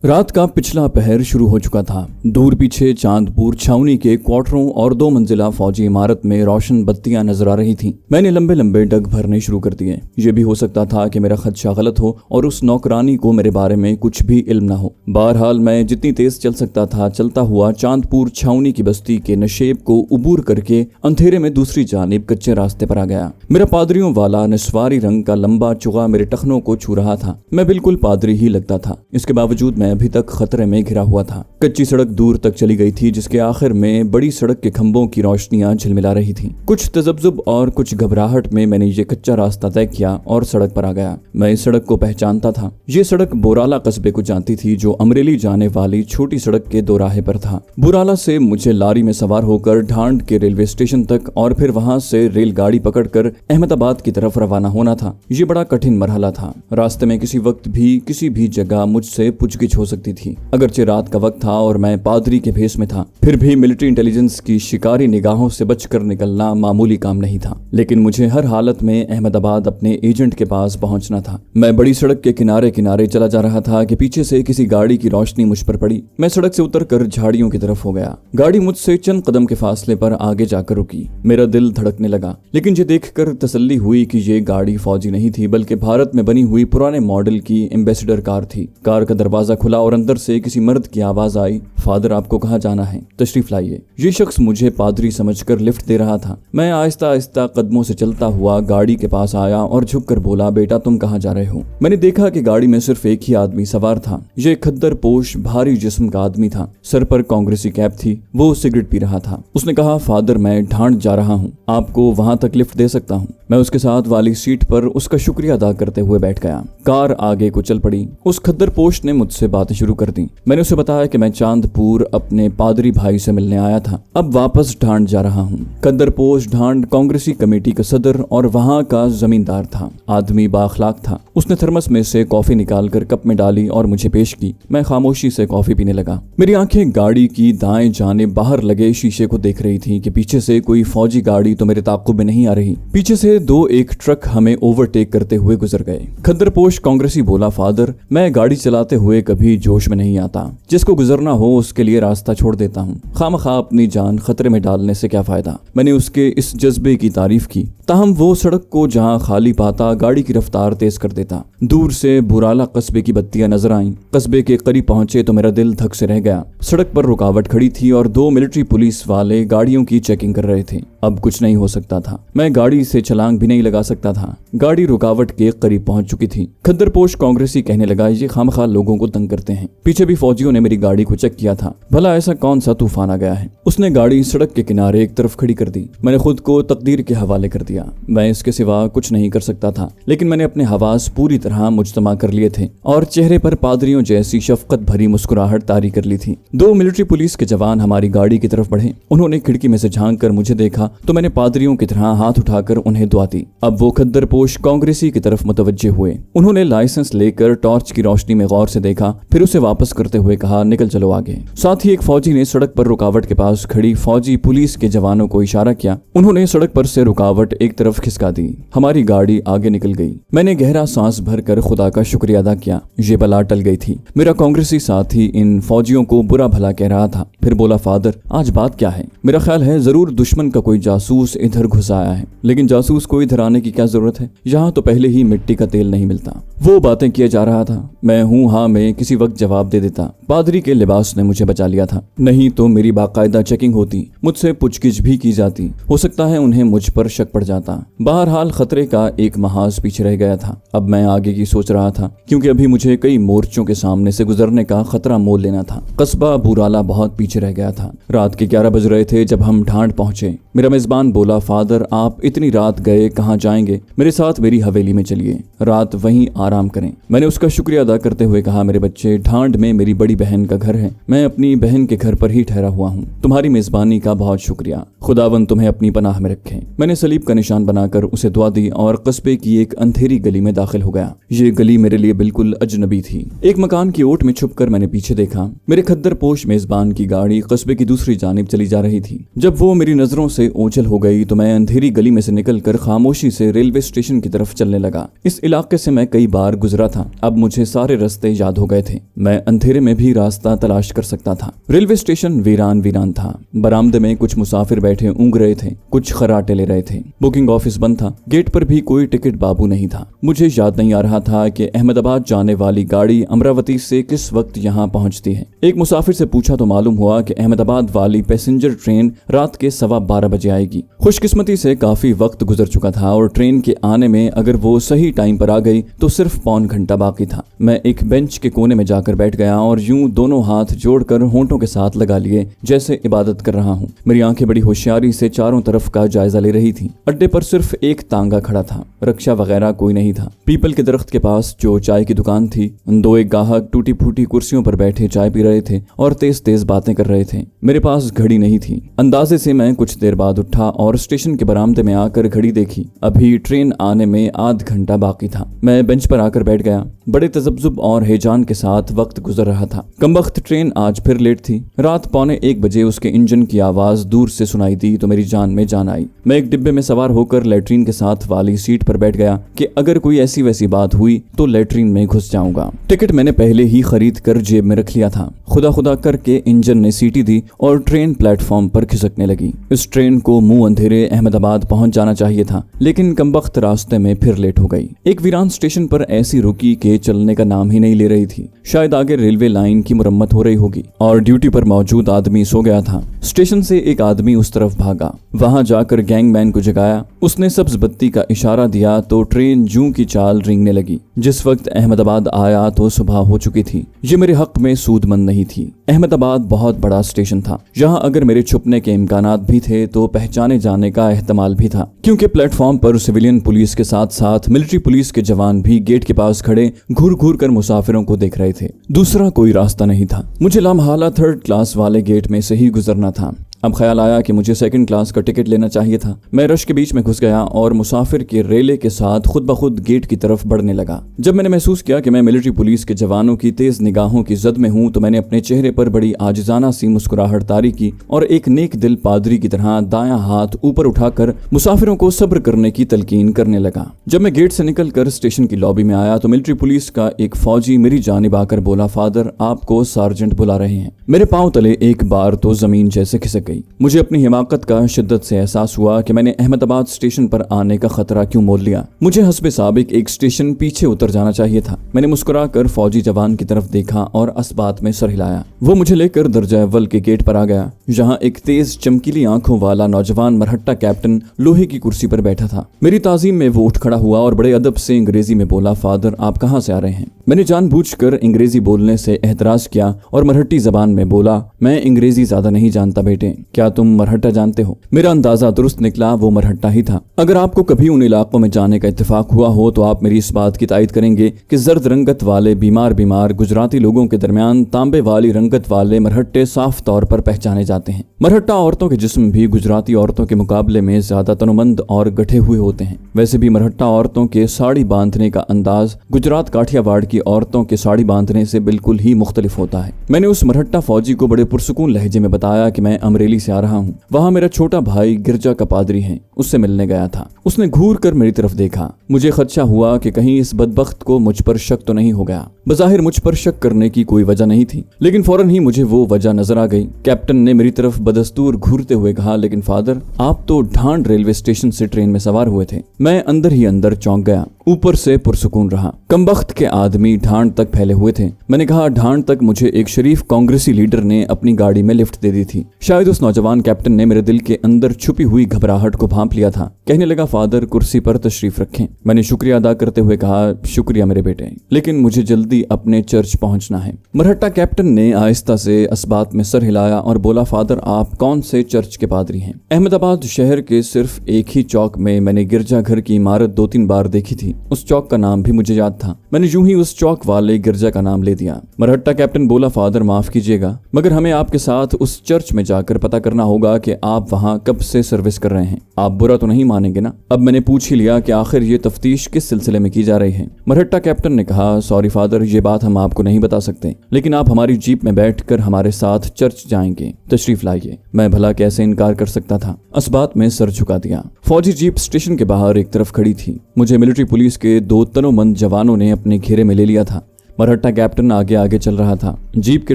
रात का पिछला पहर शुरू हो चुका था। दूर पीछे चांदपुर छावनी के क्वार्टरों और 2 मंजिला फौजी इमारत में रोशन बत्तियां नजर आ रही थीं। मैंने लंबे लंबे डग भरने शुरू कर दिए। ये भी हो सकता था कि मेरा खदशा गलत हो और उस नौकरानी को मेरे बारे में कुछ भी इल्म न हो। बहरहाल मैं जितनी तेज चल सकता था चलता हुआ चांदपुर छावनी की बस्ती के नशेब को उबूर करके अंधेरे में दूसरी जानिब कच्चे रास्ते पर आ गया। मेरा पादरियों वाला निस्वारी रंग का लंबा चुगा मेरे टखनों को छू रहा था। मैं बिल्कुल पादरी ही लगता था। इसके बावजूद मैं अभी तक खतरे में घिरा हुआ था। कच्ची सड़क दूर तक चली गई थी, जिसके आखिर में बड़ी सड़क के खंभों की रोशनियां झिलमिला रही थीं। कुछ तजब्जुब और कुछ घबराहट में मैंने ये कच्चा रास्ता तय किया और सड़क पर आ गया। मैं इस सड़क को पहचानता था। ये सड़क बोराला कस्बे को जाती थी, जो अमरेली जाने वाली छोटी सड़क के दोराहे पर था। बोराला से मुझे लारी में सवार होकर ढांड के रेलवे स्टेशन तक और फिर वहां से रेलगाड़ी पकड़कर अहमदाबाद की तरफ रवाना होना था। ये बड़ा कठिन मरहला था। रास्ते में किसी वक्त भी किसी भी जगह मुझसे पूछगिछ हो सकती थी। अगरचे रात का वक्त था और मैं पादरी के भेष में था, फिर भी मिलिट्री इंटेलिजेंस की शिकारी निगाहों से बचकर निकलना मामूली काम नहीं था। लेकिन मुझे हर हालत में अहमदाबाद अपने एजेंट के पास पहुंचना था। मैं बड़ी सड़क के किनारे किनारे चला जा रहा था कि पीछे से किसी गाड़ी की रोशनी मुझ पर पड़ी। मैं सड़क से उतरकर झाड़ियों की तरफ हो गया। गाड़ी मुझसे चंद कदम के फासले पर आगे जाकर रुकी। मेरा दिल धड़कने लगा, लेकिन ये देखकर तसल्ली हुई कि ये गाड़ी फौजी नहीं थी, बल्कि भारत में बनी हुई पुराने मॉडल की एम्बेसडर कार थी। कार का दरवाजा खुला और अंदर से किसी मर्द की आवाज आई, फादर आपको कहाँ जाना है, तशरीफ लाइए। ये शख्स मुझे पादरी समझकर लिफ्ट दे रहा था। मैं आहिस्ता आहिस्ता कदमों से चलता हुआ गाड़ी के पास आया और झुककर बोला, बेटा तुम कहाँ जा रहे हो। मैंने देखा कि गाड़ी में सिर्फ एक ही आदमी सवार था। ये खद्दर पोश भारी जिस्म का आदमी था। सर पर कांग्रेसी कैप थी। वो सिगरेट पी रहा था। उसने कहा, फादर मैं ढांड जा रहा हूँ, आपको वहां तक लिफ्ट दे सकता हूँ। मैं उसके साथ वाली सीट पर उसका शुक्रिया अदा करते हुए बैठ गया। कार आगे को चल पड़ी। उस खद्दर पोश ने मुझसे बातें शुरू कर दी। मैंने उसे बताया कि मैं चांदपुर अपने पादरी भाई से मिलने आया था, अब वापस ढांड जा रहा हूँ। खद्दर पोश ढांड कांग्रेसी कमेटी का सदर और वहाँ का जमींदार था। आदमी बाअखलाक था। उसने थर्मस में से कॉफी निकालकर कप में डाली और मुझे पेश की। मैं खामोशी से कॉफी पीने लगा। मेरी आंखें गाड़ी की दाएं जानिब बाहर लगे शीशे को देख रही थी कि पीछे से कोई फौजी गाड़ी तो मेरे ताक़ुब में नहीं आ रही। पीछे से 2-1 ट्रक हमें ओवरटेक करते हुए गुजर गए। खद्दर पोश कांग्रेसी बोला, फादर मैं गाड़ी चलाते हुए कभी जोश में नहीं आता। जिसको गुजरना हो उसके लिए रास्ता छोड़ देता हूँ। खामखा अपनी जान खतरे में डालने से क्या फायदा। मैंने उसके इस जज्बे की तारीफ की। ताहम वो सड़क को जहाँ खाली पाता गाड़ी की रफ्तार तेज कर देता। दूर से बुराला कस्बे की बत्तियां नजर आईं। कस्बे के करीब पहुंचे तो मेरा दिल धक से रह गया। सड़क पर रुकावट खड़ी थी और 2 मिलिट्री पुलिस वाले गाड़ियों की चेकिंग कर रहे थे। अब कुछ नहीं हो सकता था। मैं गाड़ी से छलांग भी नहीं लगा सकता था। गाड़ी रुकावट के करीब पहुंच चुकी थी। खद्दर पोश कांग्रेसी कहने लगा, ये खामखा लोगों को तंग करते हैं। पीछे भी फौजियों ने मेरी गाड़ी को चेक किया था। भला ऐसा कौन सा तूफान आ गया है। उसने गाड़ी सड़क के किनारे एक तरफ खड़ी कर दी। मैंने खुद को तकदीर के हवाले कर दिया। मैं इसके सिवा कुछ नहीं कर सकता था, लेकिन मैंने अपने हवास पूरी तरह मुजतमा कर लिए थे और चेहरे पर पादरियों जैसी शफकत भरी मुस्कुराहट तारी कर ली थी। 2 मिलिट्री पुलिस के जवान हमारी गाड़ी की तरफ बढ़े। उन्होंने खिड़की में से झांक कर मुझे देखा तो मैंने पादरियों की तरह हाथ उठाकर उन्हें दुआ दी। अब वो खद्दर पोश कांग्रेसी की तरफ मुतवज्जे हुए। उन्होंने लाइसेंस लेकर टॉर्च की रोशनी में गौर से देखा, फिर उसे वापस करते हुए कहा, निकल चलो आगे। साथ ही एक फौजी ने सड़क पर रुकावट के पास खड़ी फौजी पुलिस के जवानों को इशारा किया। उन्होंने सड़क पर से रुकावट एक तरफ खिसका दी। हमारी गाड़ी आगे निकल गई। मैंने गहरा सांस भरकर खुदा का शुक्रिया अदा किया। ये बला टल गई थी। मेरा कांग्रेसी साथी इन फौजियों को बुरा भला कह रहा था। फिर बोला, फादर आज बात क्या है। मेरा ख्याल है जरूर दुश्मन का कोई जासूस इधर घुस आया है। लेकिन जासूस को इधर आने की क्या जरूरत है। यहाँ तो पहले ही मिट्टी का तेल नहीं मिलता। वो बातें किए जा रहा था। मैं हूँ हाँ में किसी वक्त जवाब दे देता। पादरी के लिबास ने मुझे बचा लिया था, नहीं तो मेरी बाकायदा चेकिंग होती। मुझसे पूछगिछ भी की जाती। हो सकता है उन्हें मुझ पर शक पड़ जाता। बहरहाल खतरे का एक महाज पीछे रह गया था। अब मैं आगे की सोच रहा था, क्योंकि अभी मुझे कई मोर्चों के सामने से गुजरने का खतरा मोल लेना था। कस्बा बुराला बहुत पीछे रह गया था। रात के 11 बज रहे थे जब हम ढांड पहुंचे। मेरा मेजबान बोला, फादर आप इतनी रात गए कहाँ जाएंगे, मेरे साथ मेरी हवेली में चलिए, रात वहीं आराम करें। मैंने उसका शुक्रिया अदा करते हुए कहा, मेरे बच्चे ढांड में मेरी बड़ी बहन का घर है। मैं अपनी बहन के घर पर ही ठहरा हुआ हूँ। तुम्हारी मेजबानी का बहुत शुक्रिया। खुदावन तुम्हें अपनी पनाह में रखे। मैंने सलीब का निशान बनाकर उसे दुआ दी और कस्बे की एक अंधेरी गली में दाखिल हो गया। ये गली मेरे लिए बिल्कुल अजनबी थी। एक मकान की ओट में छुपकर मैंने पीछे देखा। मेरे खद्दर पोश मेजबान की गाड़ी कस्बे की दूसरी जानिब चली जा रही थी। जब वो मेरी नजरों से ओझल हो गई तो मैं अंधेरी गली में से निकलकर खामोशी से रेलवे स्टेशन की तरफ चलने लगा। इस इलाके से मैं कई बार गुजरा था, अब मुझे सारे रास्ते याद हो गए थे। मैं अंधेरे में भी रास्ता तलाश कर सकता था। रेलवे स्टेशन वीरान वीरान था। बरामदे में कुछ मुसाफिर बैठे ऊँग रहे थे, कुछ खर्राटे ले रहे थे। बुकिंग ऑफिस बंद था। गेट पर भी कोई टिकट बाबू नहीं था। मुझे याद नहीं आ रहा था कि अहमदाबाद जाने वाली गाड़ी अमरावती से किस वक्त यहाँ पहुँचती है। एक मुसाफिर से पूछा तो मालूम हुआ कि अहमदाबाद वाली पैसेंजर ट्रेन रात के 12:15 बजे आएगी। खुशकिस्मती से काफी वक्त गुजर चुका था और ट्रेन के आने में अगर वो सही टाइम पर आ गई तो सिर्फ पौन घंटा बाकी था। मैं एक बेंच के कोने में जाकर बैठ गया और यूं दोनों हाथ जोड़कर होंठों के साथ लगा लिए जैसे इबादत कर रहा हूँ। मेरी आंखें बड़ी होशियारी से चारों तरफ का जायजा ले रही थी। अड्डे पर सिर्फ एक तांगा खड़ा था, रक्षा वगैरह कोई नहीं था। पीपल के दरख्त के पास जो चाय की दुकान थी, दो एक गाहक टूटी फूटी कुर्सियों पर बैठे चाय पी रहे थे और तेज तेज बातें कर रहे थे। मेरे पास घड़ी नहीं थी। अंदाजे से मैं कुछ देर बाद उठा और स्टेशन के बरामदे में आकर घड़ी देखी। अभी ट्रेन आने में आध घंटा बाकी था। मैं बेंच पर आकर बैठ गया। बड़े तजब्जुब और हेजान के साथ वक्त गुजर रहा था। कमबख्त ट्रेन आज फिर लेट थी। रात 12:45 बजे उसके इंजन की आवाज दूर से सुनाई दी तो मेरी जान में जान आई। मैं एक डिब्बे में सवार होकर लैट्रीन के साथ वाली सीट पर बैठ गया कि अगर कोई ऐसी वैसी बात हुई तो लैट्रीन में घुस जाऊंगा। टिकट मैंने पहले ही खरीद कर जेब में रख लिया था। खुदा खुदा करके इंजन ने सीटी दी और ट्रेन प्लेटफॉर्म पर खिसकने लगी। इस ट्रेन को मुंह अंधेरे अहमदाबाद पहुंच जाना चाहिए था, लेकिन कमबख्त रास्ते में फिर लेट हो गई। एक वीरान स्टेशन पर ऐसी रुकी कि चलने का नाम ही नहीं ले रही थी। शायद आगे रेलवे लाइन की मुरम्मत हो रही होगी और ड्यूटी पर मौजूद आदमी सो गया था। स्टेशन से एक आदमी उस तरफ भागा। वहां जाकर गैंगमैन को जगाया। उसने सब्ज बत्ती का इशारा दिया तो ट्रेन जूं की चाल रेंगने लगी। जिस वक्त अहमदाबाद आया तो सुबह हो चुकी थी। ये मेरे हक में सूदमंद नहीं थी। अहमदाबाद बहुत बड़ा स्टेशन था। यहाँ अगर मेरे छुपने के इम्कानात भी थे तो पहचाने जाने का एहतमाल भी था, क्योंकि प्लेटफॉर्म पर सिविलियन पुलिस के साथ साथ मिलिट्री पुलिस के जवान भी गेट के पास खड़े घूर घूर कर मुसाफिरों को देख रहे थे। दूसरा कोई रास्ता नहीं था। मुझे लामहाला 3rd क्लास वाले गेट में से ही गुजरना था। अब ख्याल आया कि मुझे 2nd क्लास का टिकट लेना चाहिए था। मैं रश के बीच में घुस गया और मुसाफिर के रेले के साथ खुद ब खुद गेट की तरफ बढ़ने लगा। जब मैंने महसूस किया कि मैं मिलिट्री पुलिस के जवानों की तेज निगाहों की जद में हूं तो मैंने अपने चेहरे पर बड़ी आजिजाना सी मुस्कुराहट तारी की और एक नेक दिल पादरी की तरह दायां हाथ ऊपर उठाकर मुसाफिरों को सब्र करने की तलकीन करने लगा। जब मैं गेट से निकलकर स्टेशन की लॉबी में आया तो मिलिट्री पुलिस का एक फौजी मेरी जानिब आकर बोला, फादर आपको सार्जेंट बुला रहे हैं। मेरे पांव तले एक बार तो जमीन जैसे खिसक गई। मुझे अपनी हिमाकत का शिद्दत से एहसास हुआ कि मैंने अहमदाबाद स्टेशन पर आने का खतरा क्यों मोल लिया। मुझे हस्बे साबिक एक स्टेशन पीछे उतर जाना चाहिए था। मैंने मुस्कुराकर फौजी जवान की तरफ देखा और असबात में सर हिलाया। वो मुझे लेकर दर्जा अव्वल के गेट पर आ गया, जहाँ एक तेज चमकीली आंखों वाला नौजवान मरहट्टा कैप्टन लोहे की कुर्सी पर बैठा था। मेरी ताजीम में वो उठ खड़ा हुआ और बड़े अदब से अंग्रेजी में बोला, फादर आप कहाँ से आ रहे हैं। मैंने जानबूझकर अंग्रेजी बोलने से एतराज किया और मरहट्टी जबान में बोला, मैं अंग्रेजी ज्यादा नहीं जानता बेटे, क्या तुम मरहट्टा जानते हो। मेरा अंदाजा दुरुस्त निकला, वो मरहट्टा ही था। अगर आपको कभी उन इलाकों में जाने का इत्तेफाक हुआ हो तो आप मेरी इस बात की तायद करेंगे कि जर्द रंगत वाले बीमार गुजराती लोगों के दरमियान तांबे वाली रंगत वाले मरहट्टे साफ तौर पर पहचाने जाते हैं। मरहट्टा औरतों के जिस्म भी गुजराती औरतों के मुकाबले में ज्यादा तनुमंद और गठे हुए होते हैं। वैसे भी मरहट्टा औरतों के साड़ी बांधने का अंदाज गुजरात काठियावाड़ की औरतों के साड़ी बांधने से बिल्कुल ही मुख्तलिफ होता है। मैंने उस मरहट्टा फौजी को बड़े पुरसुकून लहजे में बताया कि मैं अमरेली से आ रहा हूँ। वहाँ मेरा छोटा भाई गिरजा का पादरी है, उससे मिलने गया था। उसने घूर कर मेरी तरफ देखा। मुझे खदशा हुआ कि कहीं इस बदबख्त को मुझ पर शक तो नहीं हो गया। बज़ाहिर मुझ पर शक करने की कोई वजह नहीं थी, लेकिन फौरन ही मुझे वो वजह नजर आ गई। कैप्टन ने मेरी तरफ बदस्तूर घूरते हुए कहा, लेकिन फादर आप तो ढांड रेलवे स्टेशन से ट्रेन में सवार हुए थे। मैं अंदर ही अंदर चौंक गया, ऊपर से पुरसुकून रहा। कमबख्त के आदमी ढांड तक फैले हुए थे। मैंने कहा, ढांड तक मुझे एक शरीफ कांग्रेसी लीडर ने अपनी गाड़ी में लिफ्ट दे दी थी। शायद उस नौजवान कैप्टन ने मेरे दिल के अंदर छुपी हुई घबराहट को भांप लिया था। कहने लगा, फादर कुर्सी पर तशरीफ रखें। मैंने शुक्रिया अदा करते हुए कहा, शुक्रिया मेरे बेटे, लेकिन मुझे जल्दी अपने चर्च पहुंचना है। मरहट्टा कैप्टन ने आहिस्ता से असबात में सर हिलाया और बोला, फादर आप कौन से चर्च के पादरी हैं। अहमदाबाद शहर के सिर्फ एक ही चौक में मैंने गिरजाघर की इमारत 2-3 बार देखी थी। थी। उस चौक का नाम भी मुझे याद था। मैंने यूं ही उस चौक वाले गिरजा का नाम ले दिया। मरहट्टा कैप्टन बोला, फादर माफ कीजिएगा, मगर हमें आपके साथ उस चर्च में जाकर पता करना होगा कि आप वहां कब से सर्विस कर रहे हैं। आप बुरा तो नहीं मानेंगे ना? अब मैंने पूछ ही लिया कि आखिर ये तफ्तीश किस सिलसिले में की जा रही है। मरहट्टा कैप्टन ने कहा, सॉरी फादर, ये बात हम आपको नहीं बता सकते, लेकिन आप हमारी जीप में बैठकर हमारे साथ चर्च जाएंगे। तशरीफ लाइए। मैं भला कैसे इनकार कर सकता था। असबात में सर झुका दिया। फौजी जीप स्टेशन के बाहर एक तरफ खड़ी थी। मुझे मिलिट्री पुलिस के 2 तनोमंद जवानों ने अपने घेरे में ले लिया था। मरहट्टा कैप्टन आगे आगे चल रहा था। जीप के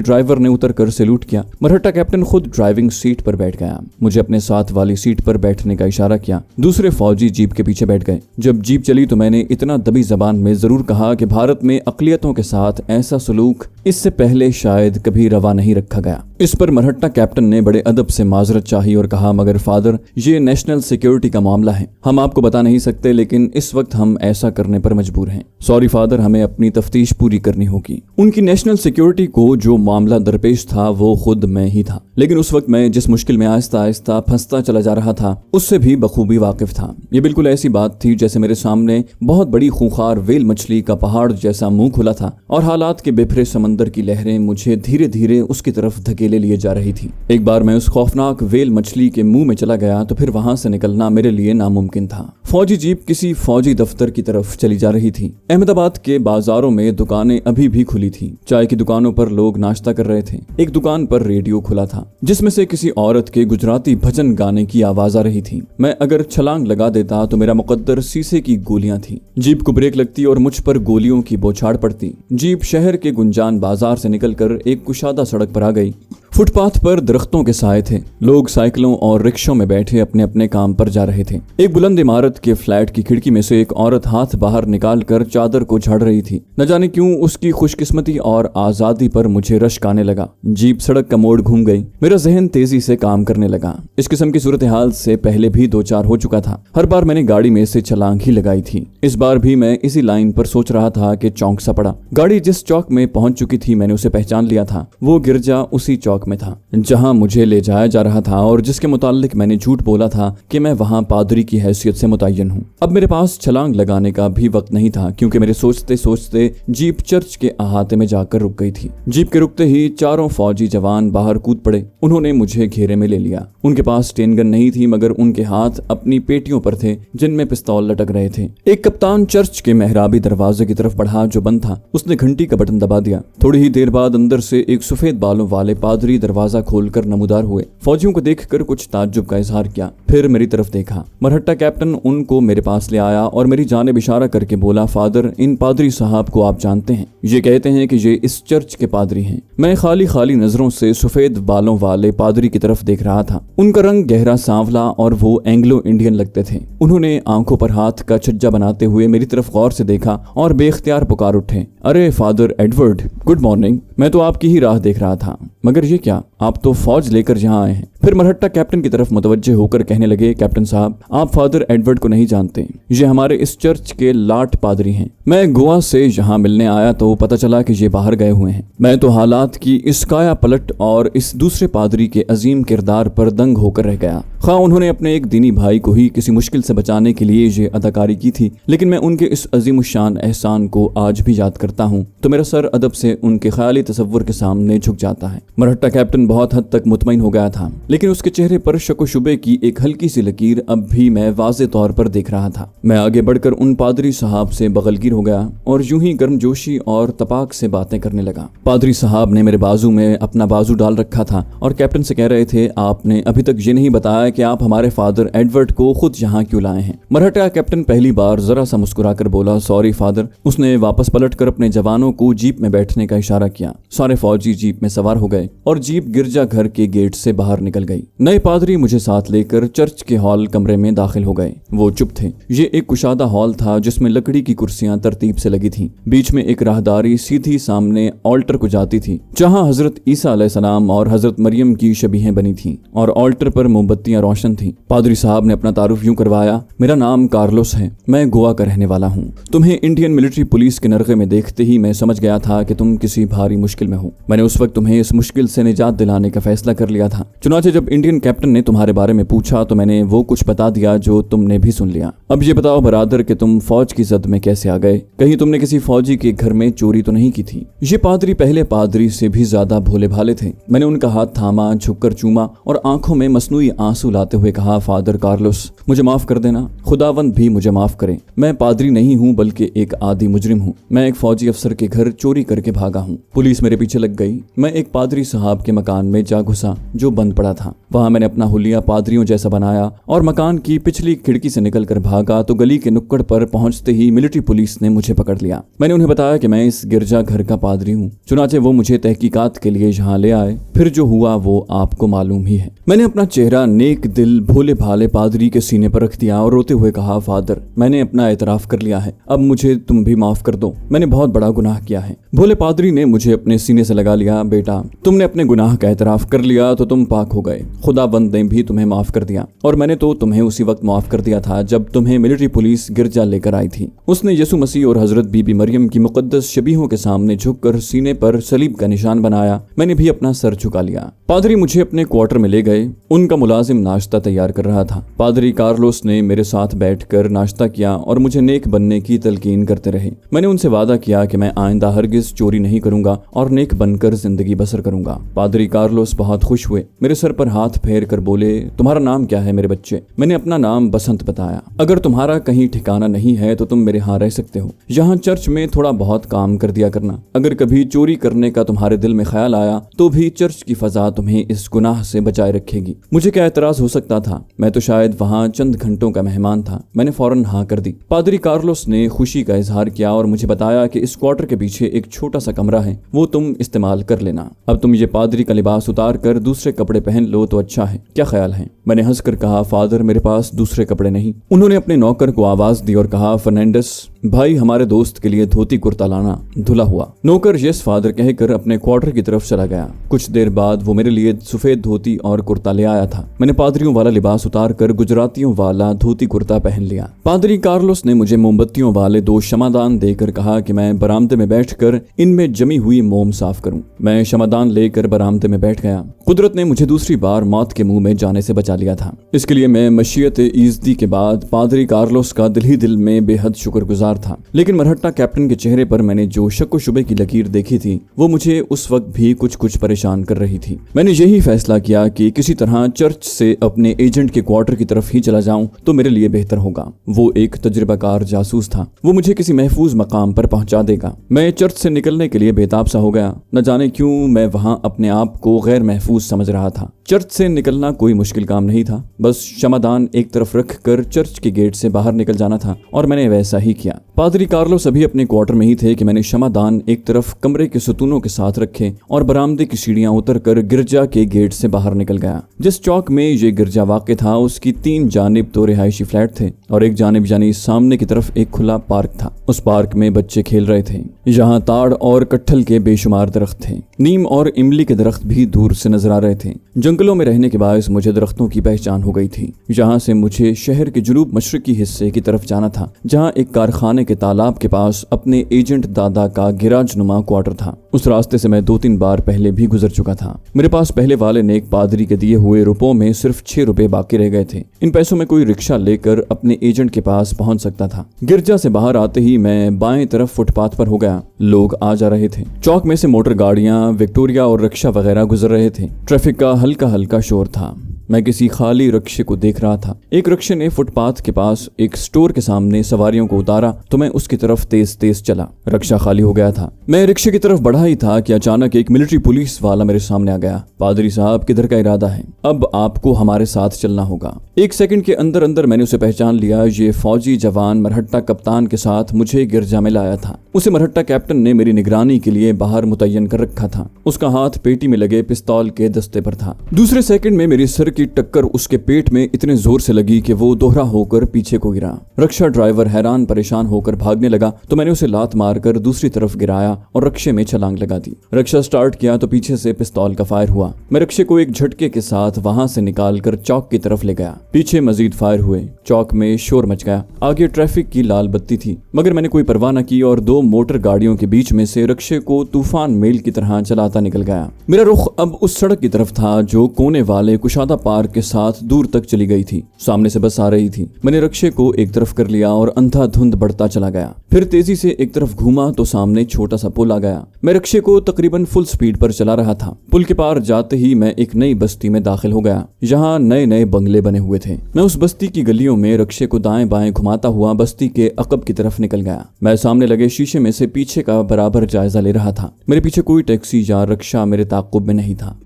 ड्राइवर ने उतरकर सैल्यूट किया। मरहट्टा कैप्टन खुद ड्राइविंग सीट पर बैठ गया। मुझे अपने साथ वाली सीट पर बैठने का इशारा किया। दूसरे फौजी जीप के पीछे बैठ गए। जब जीप चली तो मैंने इतना दबी जबान में जरूर कहा कि भारत में अक़लियतों के साथ ऐसा सलूक इससे पहले शायद कभी रवा नहीं रखा गया। इस पर मरहट्टा कैप्टन ने बड़े अदब से माजरत चाही और कहा, मगर फादर, ये नेशनल सिक्योरिटी का मामला है, हम आपको बता नहीं सकते, लेकिन इस वक्त हम ऐसा करने पर मजबूर हैं। सॉरी फादर, हमें अपनी तफ्तीश पूरी करनी होगी। उनकी नेशनल सिक्योरिटी को जो मामला दरपेश था वो खुद मैं ही था, लेकिन उस वक्त मैं जिस मुश्किल में आहिस्ता आहिस्ता फंसता चला जा रहा था उससे भी बखूबी वाकिफ था। ये बिल्कुल ऐसी बात थी जैसे मेरे सामने बहुत बड़ी खूंखार वेल मछली का पहाड़ जैसा मुंह खुला था और हालात के बिफरे समंदर की लहरें मुझे धीरे धीरे उसकी तरफ धकेले लिए जा रही थी। एक बार मैं उस खौफनाक वेल मछली के मुंह में चला गया तो फिर वहां से निकलना मेरे लिए नामुमकिन था। फौजी जीप किसी फौजी दफ्तर की तरफ चली जा रही थी। अहमदाबाद के बाजारों में दुकानें अभी भी खुली थी। चाय की दुकानों पर लोग नाश्ता कर रहे थे। एक दुकान पर रेडियो खुला था जिसमें से किसी औरत के गुजराती भजन गाने की आवाज आ रही थी। मैं अगर छलांग लगा देता तो मेरा मुकद्दर शीशे की गोलियां थी। जीप को ब्रेक लगती और मुझ पर गोलियों की बौछार पड़ती। जीप शहर के गुंजान बाजार से निकलकर एक कुशादा सड़क पर आ गई। फुटपाथ पर दरख्तों के साए थे। लोग साइकिलों और रिक्शों में बैठे अपने अपने काम पर जा रहे थे। एक बुलंद इमारत के फ्लैट की खिड़की में से एक औरत हाथ बाहर निकाल कर चादर को झाड़ रही थी। न जाने क्यों उसकी खुशकिस्मती और आजादी पर मुझे रश्क आने लगा। जीप सड़क का मोड़ घूम गई। मेरा जहन तेजी से काम करने लगा। इस किस्म की सूरत हाल से पहले भी 2-4 हो चुका था। हर बार मैंने गाड़ी में से छलांग ही लगाई थी। इस बार भी मैं इसी लाइन पर सोच रहा था कि चौंक सा पड़ा। गाड़ी जिस चौक में पहुंच चुकी थी मैंने उसे पहचान लिया था। वो गिरजा उसी चौक में था जहां मुझे ले जाया जा रहा था और जिसके मुताल्लिक मैंने झूठ बोला था कि मैं वहां पादरी की हैसियत से मुतय्यन हूं। अब मेरे पास छलांग लगाने का भी वक्त नहीं था क्योंकि मेरे सोचते सोचते जीप चर्च के अहाते में जाकर रुक गई थी। जीप के रुकते ही 4 फौजी जवान बाहर कूद पड़े। उन्होंने मुझे घेरे में ले लिया। उनके पास टेन गन नहीं थी मगर उनके हाथ अपनी पेटियों पर थे जिनमें पिस्तौल लटक रहे थे। एक कप्तान चर्च के मेहराबी दरवाजे की तरफ बढ़ा जो बंद था। उसने घंटी का बटन दबा दिया। थोड़ी ही देर बाद अंदर से एक सफेद बालों वाले पादरी दरवाजा खोलकर नमूदार हुए। फौजियों को देखकर कुछ ताज्जुब का इजहार किया, फिर मेरी तरफ देखा। मरहट्टा कैप्टन उनको मेरे पास ले आया और मेरी जानिब इशारा करके बोला, फादर, इन पादरी साहब को आप जानते हैं? ये कहते हैं कि ये इस चर्च के पादरी हैं। मैं खाली खाली नजरों से सफेद बालों वाले पादरी की तरफ देख रहा था। उनका रंग गहरा सांवला और वो एंग्लो इंडियन लगते थे। उन्होंने आंखों पर हाथ का छज्जा बनाते हुए मेरी तरफ गौर से देखा और बेख्तियार पुकार उठे, अरे फादर एडवर्ड, गुड मॉर्निंग। मैं तो आपकी ही राह देख रहा था, मगर ये क्या, आप तो फौज लेकर यहाँ आए हैं। फिर मरहट्टा कैप्टन की तरफ मुतवज्जे होकर कहने लगे, कैप्टन साहब, आप फादर एडवर्ड को नहीं जानते। ये हमारे इस चर्च के लाट पादरी हैं। मैं गोवा से यहाँ मिलने आया तो पता चला कि ये बाहर गए हुए हैं। मैं तो हालात की इस काया पलट और इस दूसरे पादरी के अजीम किरदार पर दंग होकर रह गया। खा उन्होंने अपने एक दीनी भाई को ही किसी मुश्किल से बचाने के लिए ये अदाकारी की थी, लेकिन मैं उनके इस अजीमुशान एहसान को आज भी याद करता हूँ तो मेरा सर अदब से उनके ख्याली तसव्वुर के सामने झुक जाता है। मरहट्टा कैप्टन बहुत हद तक मुतमईन हो गया था, लेकिन उसके चेहरे पर शक व शुबे की एक हल्की सी लकीर अब भी मैं वाज़े तौर पर देख रहा था। मैं आगे बढ़कर उन पादरी साहब से बगलगीर हो गया और यूं ही गर्मजोशी और तपाक से बातें करने लगा। पादरी साहब ने मेरे बाजू में अपना बाजू डाल रखा था और कैप्टन से कह रहे थे, आपने अभी तक ये नहीं बताया कि आप हमारे फादर एडवर्ड को खुद यहाँ क्यों लाए हैं। मरहट्टा कैप्टन पहली बार जरा सा मुस्कुराकर बोला, सॉरी फादर। उसने वापस पलटकर अपने जवानों को जीप में बैठने का इशारा किया। सारे फौजी जीप में सवार हो गए और जीप गिरजा घर के गेट से बाहर निकल गई। नए पादरी मुझे साथ लेकर चर्च के हॉल कमरे में दाखिल हो गए। वो चुप थे। ये एक कुशादा हॉल था जिसमें लकड़ी की कुर्सियां तरतीब से लगी थीं। बीच में एक राहदारी सीधी सामने ऑल्टर को जाती थी जहां हजरत ईसा अलैहिस्सलाम और हजरत मरियम की शबीहें बनी थीं और ऑल्टर पर मोमबत्तियां रोशन थीं। पादरी साहब ने अपना तारुफ यूं करवाया, मेरा नाम कार्लोस है, मैं गोवा का रहने वाला हूँ। तुम्हें इंडियन मिलिट्री पुलिस के नरगे में देखते ही मैं समझ गया था कि तुम किसी भारी मुश्किल में हो। मैंने उस वक्त तुम्हें इस मुश्किल से निजात दिलाने का फैसला कर लिया था। चुनाचे चुनांचे जब इंडियन कैप्टन ने तुम्हारे बारे में पूछा तो मैंने वो कुछ बता दिया जो तुमने भी सुन लिया। अब ये बताओ बरादर कि तुम फौज की जद में कैसे आ गए? कहीं तुमने किसी फौजी के घर में चोरी तो नहीं की थी? ये पादरी पहले पादरी से भी ज्यादा भोले भाले थे। मैंने उनका हाथ थामा, झुककर चूमा और आंखों में मसनूई आंसू लाते हुए कहा, फादर कार्लोस मुझे माफ कर देना, खुदावंद भी मुझे माफ करे। मैं पादरी नहीं हूँ बल्कि एक आदि मुजरिम हूँ। मैं एक फौजी अफसर के घर चोरी करके भागा हूँ। पुलिस मेरे पीछे लग गई। मैं एक पादरी साहब के मकान में जा घुसा जो बंद पड़ा था। वहां मैंने अपना हुलिया पादरियों जैसा बनाया और मकान की पिछली खिड़की से निकलकर भागा तो गली के नुक्कड़ पर पहुंचते ही मिलिट्री पुलिस ने मुझे पकड़ लिया। मैंने उन्हें बताया कि मैं इस गिरजा घर का पादरी हूँ। चुनाचे वो मुझे तहकीकात के लिए यहाँ ले आए। फिर जो हुआ वो आपको मालूम ही है। मैंने अपना चेहरा नेक दिल भोले भाले पादरी के सीने पर रख दिया और रोते हुए कहा, फादर मैंने अपना एतराफ कर लिया है, अब मुझे तुम भी माफ कर दो। मैंने बहुत बड़ा गुनाह किया है। भोले पादरी ने मुझे अपने सीने से लगा लिया। बेटा तुमने अपने गुनाह का एतराफ कर लिया तो तुम पाक हो गए। खुदाबंद ने भी तुम्हें माफ कर दिया और मैंने तो तुम्हें उसी वक्त माफ कर दिया था जब तुम्हें मिलिट्री पुलिस गिरजा लेकर आई थी। उसने यीशु मसीह और हजरत बीबी मरियम की मुकद्दस शबीहों के सामने झुककर सीने पर सलीब का निशान बनाया। मैंने भी अपना सर झुका लिया। पादरी मुझे अपने क्वार्टर में ले गए। उनका मुलाजिम नाश्ता तैयार कर रहा था। पादरी कार्लोस ने मेरे साथ बैठकर नाश्ता किया और मुझे नेक बनने की तलकीन करते रहे। मैंने उनसे वादा किया कि मैं आइंदा हरगिज चोरी नहीं करूंगा और नेक बनकर जिंदगी बसर करूंगा। पादरी कार्लोस बहुत खुश हुए। मेरे सर पर हाथ फेर कर बोले, तुम्हारा नाम क्या है मेरे बच्चे? मैंने अपना नाम बसंत बताया। अगर तुम्हारा कहीं ठिकाना नहीं है तो तुम मेरे यहाँ रह सकते हो। यहाँ चर्च में थोड़ा बहुत काम कर दिया करना। अगर कभी चोरी करने का तुम्हारे दिल में ख्याल आया तो भी चर्च की फजा तुम्हें इस गुनाह से बचाए रखेगी। मुझे क्या एतराज हो सकता था? मैं तो शायद वहाँ चंद घंटों का मेहमान था। मैंने फौरन हाँ कर दी। पादरी कार्लोस ने खुशी का इजहार किया और मुझे बताया कि इस क्वार्टर के पीछे एक छोटा सा कमरा है, वो तुम इस्तेमाल कर लेना। अब तुम ये पादरी का लिबास उतार कर दूसरे कपड़े पहन लो तो अच्छा है। क्या ख्याल है? मैंने हंसकर कहा, फादर मेरे पास दूसरे कपड़े नहीं। उन्होंने अपने नौकर को आवाज दी और कहा, फर्नांडिस भाई हमारे दोस्त के लिए धोती कुर्ता लाना। धुला हुआ नौकर यस फादर कहकर अपने क्वार्टर की तरफ चला गया। कुछ देर बाद वो मेरे लिए सफेद धोती और कुर्ता ले आया था। मैंने पादरियों वाला लिबास उतार कर गुजरातियों वाला धोती कुर्ता पहन लिया। पादरी कार्लोस ने मुझे मोमबत्तियों वाले 2 शमादान देकर कहा कि मैं बरामदे में बैठकर इनमें जमी हुई मोम साफ करूं। मैं शमादान लेकर बरामदे में बैठ गया। कुदरत ने मुझे दूसरी बार मौत के मुंह में जाने से बचा लिया था। इसके लिए मैं मशीयत इज़्दी के बाद पादरी कार्लोस का दिल ही दिल में बेहद शुक्रगुजार था। लेकिन मरहट्टा कैप्टन के चेहरे पर मैंने जो शक व शुबे की लकीर देखी थी वो मुझे उस वक्त भी कुछ परेशान कर रही थी। मैंने यही फैसला किया कि किसी तरह चर्च से अपने एजेंट के क्वार्टर की तरफ ही चला जाऊं तो मेरे लिए बेहतर होगा। वो एक तजुर्बाकार जासूस था। वो मुझे किसी महफूज मकाम पर पहुंचा देगा। मैं चर्च से निकलने के लिए बेताब सा हो गया। न जाने क्यों मैं वहां अपने आप को गैर महफूज समझ रहा था। चर्च से निकलना कोई मुश्किल काम नहीं था। बस शमादान एक तरफ रखकर चर्च के गेट से बाहर निकल जाना था और मैंने वैसा ही किया। पादरी कार्लोस अभी अपने क्वार्टर में ही थे कि मैंने शमादान एक तरफ कमरे के सतूनों के साथ रखे और बरामदे की सीढ़ियां उतरकर गिरजा के गेट से बाहर निकल गया। जिस चौक में ये गिरजा वाक़ था उसकी 3 जानिब तो रिहायशी फ्लैट थे और एक जानिब यानी सामने की तरफ एक खुला पार्क था। उस पार्क में बच्चे खेल रहे थे। यहाँ ताड़ और कटहल के बेशुमार दरख्त थे। नीम और इमली के दरख्त भी दूर से नजर आ रहे थे। जंगलों में रहने के बायस मुझे दरख्तों की पहचान हो गई थी। यहाँ से मुझे शहर के जुनूब मशरकी हिस्से की तरफ जाना था जहाँ एक कारखाने के तालाब के पास अपने एजेंट दादा का गिराज नुमा क्वार्टर था। उस रास्ते से मैं 2-3 बार पहले भी गुजर चुका था। मेरे पास पहले वाले नेक पादरी के दिए हुए रुपयों में सिर्फ 6 रुपए बाकी रह गए थे। इन पैसों में कोई रिक्शा लेकर अपने एजेंट के पास पहुंच सकता था। गिरजा से बाहर आते ही मैं बाएं तरफ फुटपाथ पर हो गया। लोग आ जा रहे थे। चौक में से मोटर गाड़ियां, विक्टोरिया और रिक्शा वगैरह गुजर रहे थे। ट्रैफिक का हल्का हल्का शोर था। मैं किसी खाली रिक्शे को देख रहा था। एक रिक्शे ने फुटपाथ के पास एक स्टोर के सामने सवारियों को उतारा तो मैं उसकी तरफ तेज तेज चला। रिक्शा खाली हो गया था। मैं रिक्शे की तरफ बढ़ा ही था कि अचानक एक मिलिट्री पुलिस वाला मेरे सामने आ गया। पादरी साहब किधर का इरादा है? अब आपको हमारे साथ चलना होगा। 1 सेकंड के अंदर अंदर मैंने उसे पहचान लिया। ये फौजी जवान मरहट्टा कप्तान के साथ मुझे गिरजा में लाया था। उसे मरहट्टा कैप्टन ने मेरी निगरानी के लिए बाहर मुतय्यन कर रखा था। उसका हाथ पेटी में लगे पिस्तौल के दस्ते पर था। दूसरे सेकंड में मेरी सर की टक्कर उसके पेट में इतने जोर से लगी कि वो दोहरा होकर पीछे को गिरा। रक्षा ड्राइवर हैरान परेशान होकर भागने लगा तो मैंने उसे लात मारकर दूसरी तरफ गिराया और रक्षे में छलांग लगा दी। रक्षा स्टार्ट किया तो पीछे से पिस्तौल का फायर हुआ। मैं रक्षे को एक झटके के साथ वहां से निकालकर चौक की तरफ ले गया। पीछे मजीद फायर हुए। चौक में शोर मच गया। आगे ट्रैफिक की लाल बत्ती थी, मगर मैंने कोई परवाह न की और 2 मोटर गाड़ियों के बीच में से रक्षे को तूफान मेल की तरह चलाता निकल गया। मेरा रुख अब उस सड़क की तरफ था जो कोने वाले कुशादा पार्क के साथ दूर तक चली गई थी। सामने से बस आ रही थी। मैंने रक्षे को एक तरफ कर लिया और अंधाधुंध बढ़ता चला गया। फिर तेजी से एक तरफ घूमा तो सामने छोटा सा पुल आ गया। मैं रक्षे को तकरीबन फुल स्पीड पर चला रहा था। पुल के पार जाते ही मैं एक नई बस्ती में दाखिल हो गया। यहाँ नए नए बंगले बने हुए थे। मैं उस बस्ती की गलियों में रक्षे को दाएं बाएं घुमाता हुआ बस्ती के अकब की तरफ निकल गया। मैं सामने लगे शीशे में से पीछे का बराबर जायजा ले रहा था। मेरे पीछे कोई टैक्सी या रक्षा मेरे ताक़ुब में नहीं था।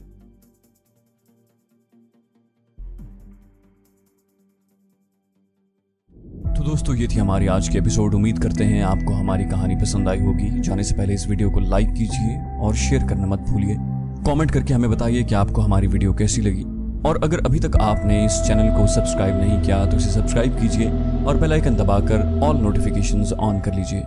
तो दोस्तों, ये थी हमारी आज की एपिसोड। उम्मीद करते हैं आपको हमारी कहानी पसंद आई होगी। जाने से पहले इस वीडियो को लाइक कीजिए और शेयर करना मत भूलिए। कमेंट करके हमें बताइए कि आपको हमारी वीडियो कैसी लगी। और अगर अभी तक आपने इस चैनल को सब्सक्राइब नहीं किया तो इसे सब्सक्राइब कीजिए और बेल आइकन दबाकर ऑल नोटिफिकेशंस ऑन कर लीजिए।